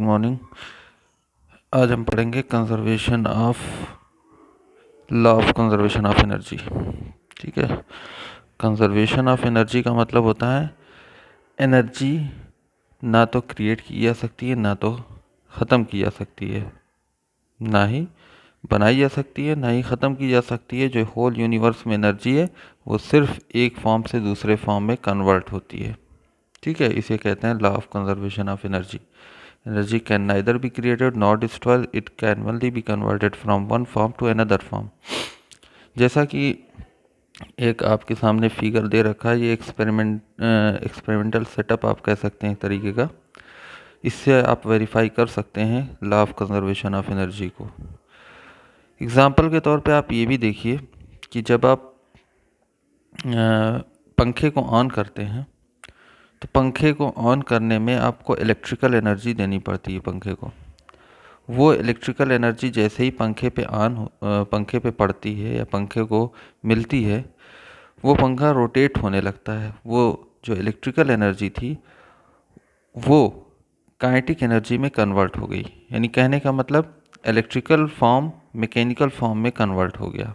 Morning. आज हम पढ़ेंगे conservation of law of conservation of energy. ठीक है, कंजर्वेशन ऑफ एनर्जी का मतलब होता है एनर्जी ना तो क्रिएट की जा सकती है, ना तो ख़त्म की जा सकती है, ना ही बनाई जा सकती है, ना ही ख़त्म की जा सकती है। जो होल यूनिवर्स में एनर्जी है वो सिर्फ एक फॉर्म से दूसरे फॉर्म में कन्वर्ट होती है। ठीक है, इसे कहते हैं law of conservation of energy. Energy can neither be created nor destroyed, it can only be converted from one form to another form। जैसा कि एक आपके सामने फिगर दे रखा है, ये एक्सपेरिमेंटल सेटअप आप कह सकते हैं एक तरीके का। इससे आप वेरीफाई कर सकते हैं law of conservation of energy को। एग्जाम्पल के तौर पे आप ये भी देखिए कि जब आप पंखे को ऑन करते हैं तो पंखे को ऑन करने में आपको इलेक्ट्रिकल एनर्जी देनी पड़ती है पंखे को। वो इलेक्ट्रिकल एनर्जी जैसे ही पंखे पे पड़ती है या पंखे को मिलती है, वो पंखा रोटेट होने लगता है। वो जो इलेक्ट्रिकल एनर्जी थी वो काइनेटिक एनर्जी में कन्वर्ट हो गई। यानी कहने का मतलब इलेक्ट्रिकल फॉर्म मैकेनिकल फॉर्म में कन्वर्ट हो गया।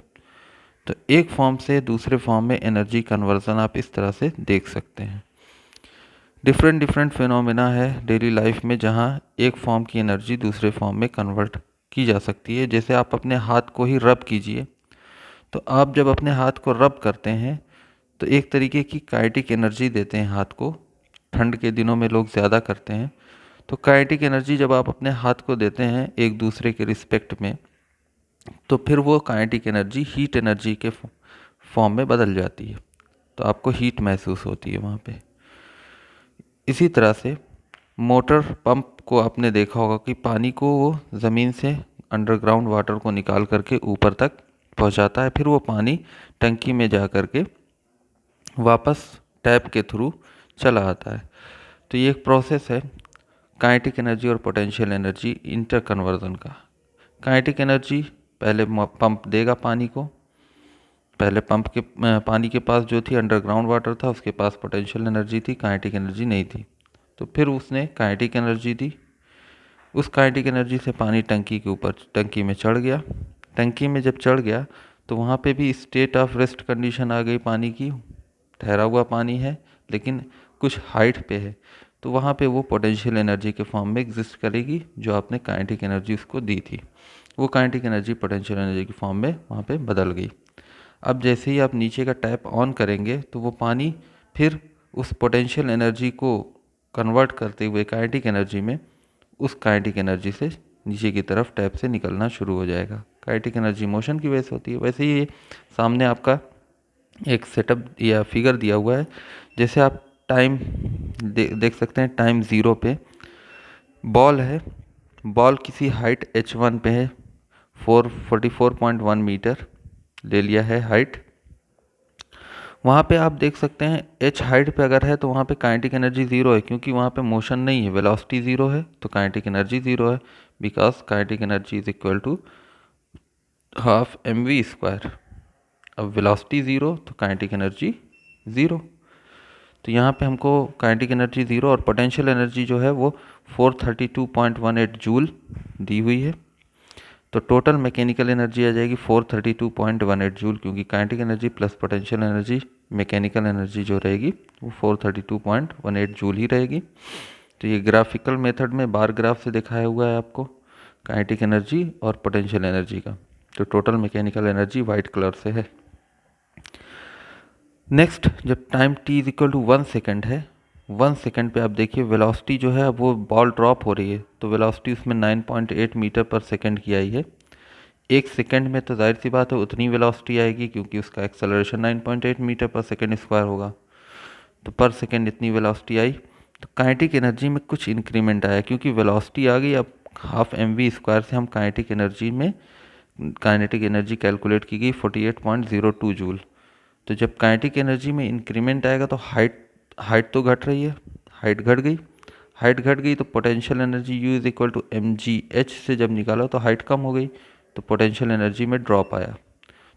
तो एक फॉर्म से दूसरे फॉर्म में एनर्जी कन्वर्जन आप इस तरह से देख सकते हैं। डिफरेंट फिनोमेना है डेली लाइफ में जहाँ एक फॉर्म की एनर्जी दूसरे फॉर्म में कन्वर्ट की जा सकती है। जैसे आप अपने हाथ को ही रब कीजिए, तो आप जब अपने हाथ को रब करते हैं तो एक तरीके की काइनेटिक एनर्जी देते हैं हाथ को। ठंड के दिनों में लोग ज़्यादा करते हैं। तो काइनेटिक एनर्जी जब आप अपने हाथ को देते हैं एक दूसरे के रिस्पेक्ट में, तो फिर वो काइनेटिक एनर्जी हीट एनर्जी के फॉर्म में बदल जाती है। तो आपको हीट महसूस होती है वहाँ पे। इसी तरह से मोटर पंप को आपने देखा होगा कि पानी को वो ज़मीन से अंडरग्राउंड वाटर को निकाल करके ऊपर तक पहुंचाता है, फिर वो पानी टंकी में जा कर के वापस टैप के थ्रू चला आता है। तो ये एक प्रोसेस है काइनेटिक एनर्जी और पोटेंशियल एनर्जी इंटर कन्वर्जन का। काइनेटिक एनर्जी पहले पंप देगा पानी को। पहले पानी के पास जो थी अंडरग्राउंड वाटर था, उसके पास पोटेंशियल एनर्जी थी, काइनेटिक एनर्जी नहीं थी। तो फिर उसने काइनेटिक एनर्जी दी। उस काइनेटिक एनर्जी से पानी टंकी में चढ़ गया। टंकी में जब चढ़ गया तो वहाँ पे भी स्टेट ऑफ रेस्ट कंडीशन आ गई पानी की। ठहरा हुआ पानी है लेकिन कुछ हाइट पे है, तो वहाँ पे वो पोटेंशियल एनर्जी के फॉर्म में एग्जिस्ट करेगी जो आपने काइनेटिक एनर्जी उसको दी थी। वो काइनेटिक एनर्जी पोटेंशियल एनर्जी के फॉर्म में वहाँ पे बदल गई। अब जैसे ही आप नीचे का टैप ऑन करेंगे तो वो पानी फिर उस पोटेंशियल एनर्जी को कन्वर्ट करते हुए काइनेटिक एनर्जी में उस काइनेटिक एनर्जी से नीचे की तरफ टैप से निकलना शुरू हो जाएगा। काइनेटिक एनर्जी मोशन की वजह से होती है। वैसे ही ये सामने आपका एक सेटअप या फिगर दिया हुआ है। जैसे आप टाइम देख सकते हैं, टाइम ज़ीरो पे बॉल है। बॉल किसी हाइट h1 पे है, 444.1 मीटर ले लिया है हाइट। वहाँ पे आप देख सकते हैं h हाइट पे अगर है तो वहाँ पे काइनेटिक एनर्जी ज़ीरो है, क्योंकि वहाँ पे मोशन नहीं है, वेलोसिटी ज़ीरो है तो काइनेटिक एनर्जी ज़ीरो है। Because kinetic energy is equal to half mv²। अब वेलोसिटी ज़ीरो तो काइनेटिक एनर्जी ज़ीरो। तो यहाँ पे हमको काइनेटिक एनर्जी ज़ीरो और पोटेंशियल एनर्जी जो है वो 432.18 जूल दी हुई है। तो टोटल मैकेनिकल एनर्जी आ जाएगी 432.18 जूल, क्योंकि kinetic energy plus potential energy mechanical energy जो रहेगी वो 432.18 जूल ही रहेगी। तो ये ग्राफिकल मेथड में बार ग्राफ से दिखाया हुआ है आपको काइनेटिक एनर्जी और पोटेंशियल एनर्जी का। तो total mechanical energy white colour से है। नेक्स्ट, जब time t is equal to 1 second है, 1 सेकेंड पे आप देखिए वेलोसिटी जो है वो बॉल ड्रॉप हो रही है, तो वेलोसिटी उसमें 9.8 मीटर पर सेकेंड की आई है। एक सेकेंड में तो जाहिर सी बात है उतनी वेलोसिटी आएगी क्योंकि उसका एक्सेलरेशन 9.8 मीटर पर सेकेंड स्क्वायर होगा। तो पर सेकेंड इतनी वेलोसिटी आई, तो काइनेटिक एनर्जी में कुछ इंक्रीमेंट आया क्योंकि वेलोसिटी आ गई। अब हाफ mv² से हम काइनेटिक एनर्जी कैलकुलेट की गई 48.02 जूल। तो जब काइनेटिक एनर्जी में इंक्रीमेंट आएगा तो हाइट तो घट रही है, हाइट घट गई तो potential energy U is equal to mgh से जब निकाला तो हाइट कम हो गई, तो पोटेंशियल एनर्जी में ड्रॉप आया।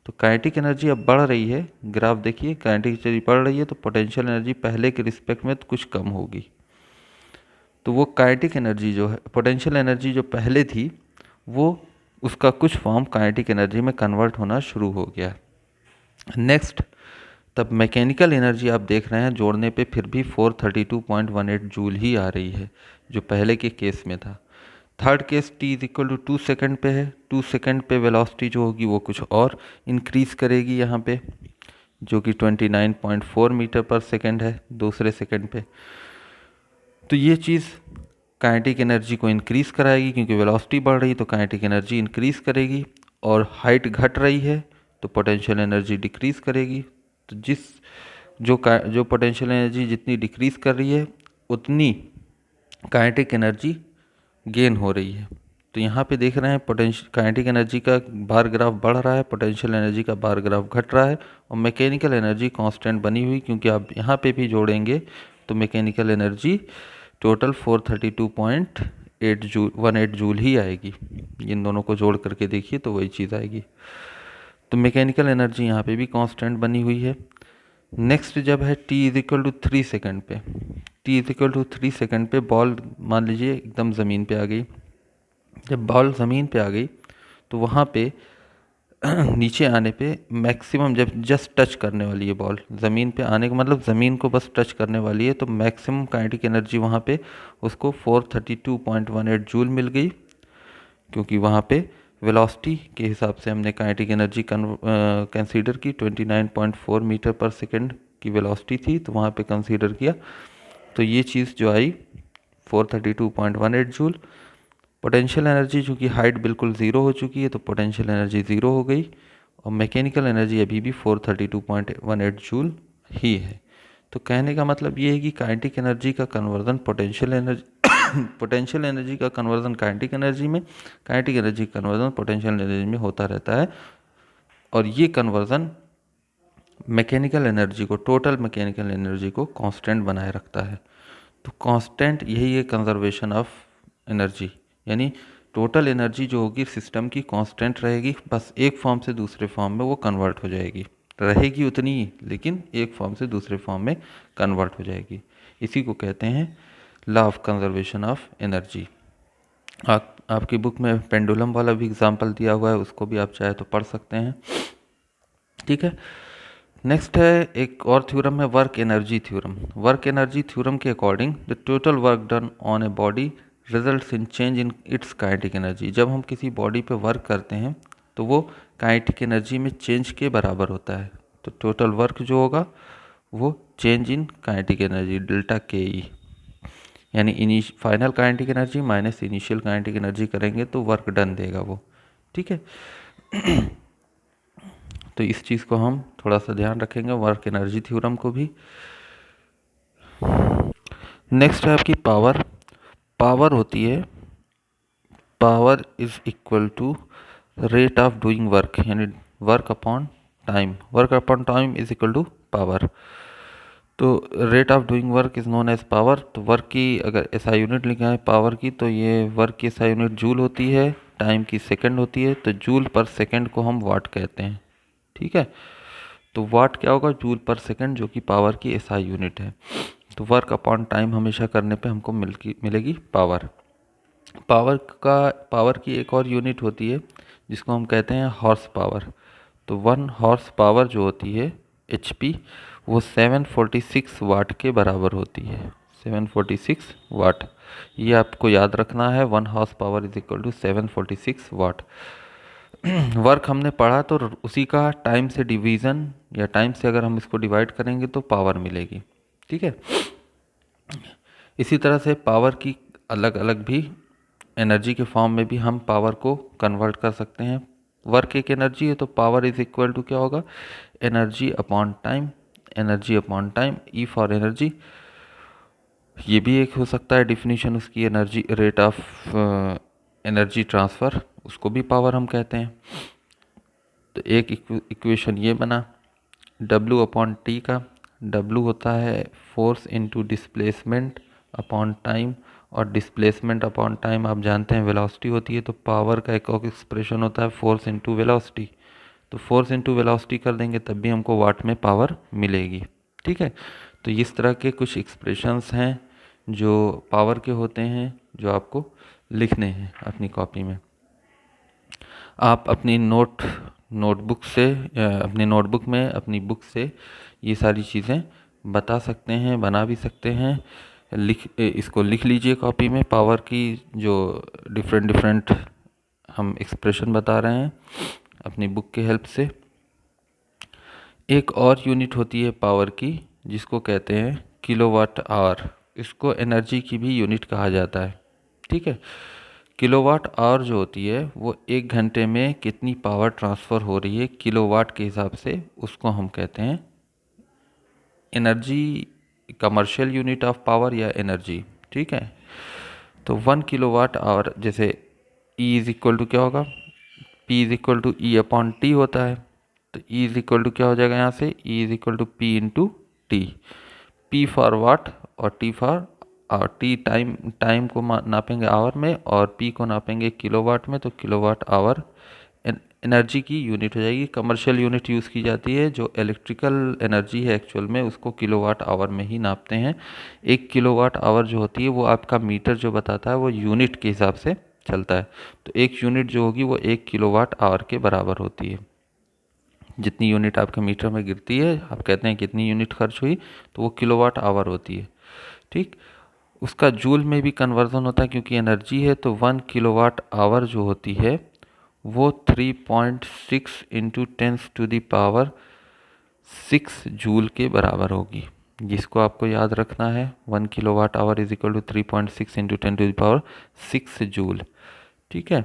तो काइनेटिक एनर्जी अब बढ़ रही है, ग्राफ देखिए, काइनेटिक एनर्जी बढ़ रही है तो पोटेंशियल एनर्जी पहले के रिस्पेक्ट में तो कुछ कम होगी। तो वो काइनेटिक एनर्जी जो है, पोटेंशियल एनर्जी जो पहले थी, वो उसका कुछ फॉर्म काइनेटिक एनर्जी में कन्वर्ट होना शुरू हो गया। नेक्स्ट, तब मैकेनिकल एनर्जी आप देख रहे हैं जोड़ने पे फिर भी 432.18 जूल ही आ रही है, जो पहले के केस में था। Third case t is equal to 2 second पे है। 2 सेकेंड पे वेलोसिटी जो होगी वो कुछ और इंक्रीज़ करेगी यहाँ पे, जो कि 29.4 मीटर पर सेकेंड है दूसरे सेकेंड पे। तो ये चीज़ काइनेटिक एनर्जी को इंक्रीज़ कराएगी, क्योंकि वेलोसिटी बढ़ रही है तो काइनेटिक एनर्जी इंक्रीज़ करेगी, और हाइट घट रही है तो पोटेंशियल एनर्जी डिक्रीज़ करेगी। तो जो पोटेंशियल एनर्जी जितनी डिक्रीज़ कर रही है उतनी काइनेटिक एनर्जी गेन हो रही है। तो यहाँ पे देख रहे हैं पोटेंशियल काइनेटिक एनर्जी का बार ग्राफ बढ़ रहा है, पोटेंशियल एनर्जी का बार ग्राफ घट रहा है, और मैकेनिकल एनर्जी कांस्टेंट बनी हुई, क्योंकि आप यहाँ पे भी जोड़ेंगे तो मैकेनिकल एनर्जी टोटल 432.18 जूल ही आएगी। इन दोनों को जोड़ करके देखिए तो वही चीज़ आएगी। तो मैकेनिकल एनर्जी यहाँ पे भी कांस्टेंट बनी हुई है। नेक्स्ट जब है t is equal to 3 second पे, t is equal to 3 second पे बॉल मान लीजिए एकदम ज़मीन पे आ गई। जब बॉल ज़मीन पे आ गई तो वहाँ पे नीचे आने पे मैक्सिमम, जब जस्ट टच करने वाली है बॉल ज़मीन पे आने का मतलब ज़मीन को बस टच करने वाली है, तो मैक्सिमम काइनेटिक एनर्जी वहाँ पे उसको 432.18 जूल मिल गई, क्योंकि वहाँ पे वेलोसिटी के हिसाब से हमने काइनेटिक एनर्जी कंसीडर की। 29.4 मीटर पर सेकेंड की वेलोसिटी थी तो वहाँ पे कंसीडर किया, तो ये चीज़ जो आई 432.18 जूल। पोटेंशियल एनर्जी चूँकि हाइट बिल्कुल ज़ीरो हो चुकी है तो पोटेंशियल एनर्जी ज़ीरो हो गई, और मैकेनिकल एनर्जी अभी भी 432.18 जूल ही है। तो कहने का मतलब ये है कि काइनेटिक एनर्जी का कन्वर्जन पोटेंशियल एनर्जी का कन्वर्जन काइनेटिक एनर्जी में, काइनेटिक एनर्जी का कन्वर्जन पोटेंशियल एनर्जी में होता रहता है, और ये कन्वर्जन मैकेनिकल एनर्जी को, टोटल मैकेनिकल एनर्जी को कांस्टेंट बनाए रखता है। तो कांस्टेंट यही है कंजर्वेशन ऑफ एनर्जी, यानी टोटल एनर्जी जो होगी सिस्टम की कांस्टेंट रहेगी, बस एक फॉर्म से दूसरे फॉर्म में वो कन्वर्ट हो जाएगी, रहेगी उतनी ही, लेकिन एक फॉर्म से दूसरे फॉर्म में कन्वर्ट हो जाएगी। इसी को कहते हैं law of conservation of energy. आपकी बुक में पेंडुलम वाला भी एग्जाम्पल दिया हुआ है, उसको भी आप चाहे तो पढ़ सकते हैं। ठीक है, नेक्स्ट है एक और थ्योरम है work energy theorem. Work energy theorem के according the total work done on a body results in change in its kinetic energy. जब हम किसी बॉडी पे वर्क करते हैं तो वो काइनेटिक एनर्जी में चेंज के बराबर होता है। तो टोटल वर्क जो होगा वो change in kinetic energy delta के ई, यानी final kinetic energy minus initial kinetic energy करेंगे तो वर्क डन देगा वो। ठीक है तो इस चीज़ को हम थोड़ा सा ध्यान रखेंगे, वर्क एनर्जी थ्योरम को भी। नेक्स्ट है आपकी पावर। पावर होती है, power is equal to rate of doing work, यानी work upon time. Work upon time is equal to power. तो rate of doing work is known as power. तो work की अगर एसआई यूनिट लिखा है power की, तो ये वर्क की एसआई यूनिट जूल होती है, टाइम की सेकंड होती है, तो जूल पर सेकंड को हम वाट कहते हैं। ठीक है, तो वाट क्या होगा, जूल पर सेकंड, जो कि पावर की एसआई यूनिट है। तो वर्क अपॉन टाइम हमेशा करने पे हमको मिलेगी पावर। पावर की एक और यूनिट होती है जिसको हम कहते हैं हॉर्स पावर। तो 1 हॉर्स पावर जो होती है एचपी, वो 746 वाट के बराबर होती है। 746 वाट, ये आपको याद रखना है। 1 horse power is equal to 746 watt. Work हमने पढ़ा तो उसी का टाइम से डिवीज़न या टाइम से अगर हम इसको डिवाइड करेंगे तो पावर मिलेगी। ठीक है, इसी तरह से पावर की अलग अलग भी एनर्जी के फॉर्म में भी हम पावर को कन्वर्ट कर सकते हैं। वर्क एक एनर्जी है तो पावर इज इक्वल टू क्या होगा, energy upon time. Energy upon time, E for energy, ये भी एक हो सकता है डिफिनीशन उसकी, energy rate of energy transfer, उसको भी पावर हम कहते हैं। तो एक इक्वेशन ये बना W अपॉन टी का। W होता है force into displacement upon time, और डिस्प्लेसमेंट अपॉन टाइम आप जानते हैं वेलोसिटी होती है। तो पावर का एक और एक्सप्रेशन होता है फोर्स इनटू वेलोसिटी। तो फोर्स इनटू वेलोसिटी कर देंगे तब भी हमको वाट में पावर मिलेगी। ठीक है, तो इस तरह के कुछ एक्सप्रेशंस हैं जो पावर के होते हैं, जो आपको लिखने हैं अपनी कॉपी में। आप अपनी नोटबुक से अपनी नोटबुक में अपनी बुक से ये सारी चीज़ें बता सकते हैं, बना भी सकते हैं। इसको लिख लीजिए कॉपी में, पावर की जो डिफरेंट डिफरेंट हम एक्सप्रेशन बता रहे हैं अपनी बुक के हेल्प से। एक और यूनिट होती है पावर की, जिसको कहते हैं किलोवाट आवर। इसको एनर्जी की भी यूनिट कहा जाता है। ठीक है, किलोवाट आवर जो होती है वो 1 घंटे में कितनी पावर ट्रांसफ़र हो रही है किलोवाट के हिसाब से, उसको हम कहते हैं energy, commercial unit of power या एनर्जी। ठीक है, तो 1 किलोवाट आवर, जैसे E इज इक्वल टू क्या होगा, P is equal to E upon T होता है। तो E इज इक्वल टू क्या हो जाएगा यहाँ से, E is equal to P into T. P for watt और T फॉर और टी टाइम को नापेंगे आवर में, और P को नापेंगे किलोवाट में। तो किलोवाट आवर एनर्जी की यूनिट हो जाएगी। कमर्शियल यूनिट यूज़ की जाती है, जो इलेक्ट्रिकल एनर्जी है एक्चुअल में उसको किलोवाट आवर में ही नापते हैं। 1 किलोवाट आवर जो होती है वो आपका मीटर जो बताता है वो यूनिट के हिसाब से चलता है। तो एक यूनिट जो होगी वो 1 किलोवाट आवर के बराबर होती है। जितनी यूनिट आपके मीटर में गिरती है, आप कहते हैं कितनी यूनिट खर्च हुई, तो वो किलोवाट आवर होती है। ठीक, उसका जूल में भी कन्वर्जन होता है क्योंकि एनर्जी है। तो 1 किलोवाट आवर जो होती है वो 3.6 इंटू 10⁻⁶ जूल के बराबर होगी, जिसको आपको याद रखना है। 1 kilowatt hour is equal to 3.6 into 10⁻⁶ joule. ठीक है।